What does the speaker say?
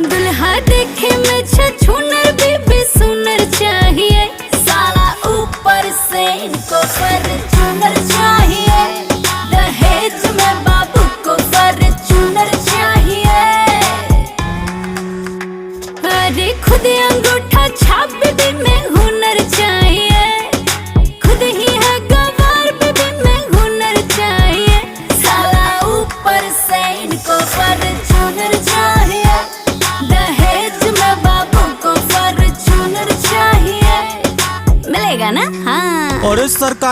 दुल्हा देखे में छछूनर बीबी सुनर चाहिए, साला ऊपर से इनको फॉर्च्यूनर चाहिए, दहेज में बाबू को फॉर्च्यूनर चाहिए। अरे खुद अंगूठा छाप बीबी में हुनर चाहिए, खुद ही है गवार बीबी में हुनर चाहिए, साला ऊपर से इनको फॉर्च्यूनर चाहिए, दहेज में बाबू को फॉर्च्यूनर चाहिए। मिलेगा ना? हाँ। और सरकार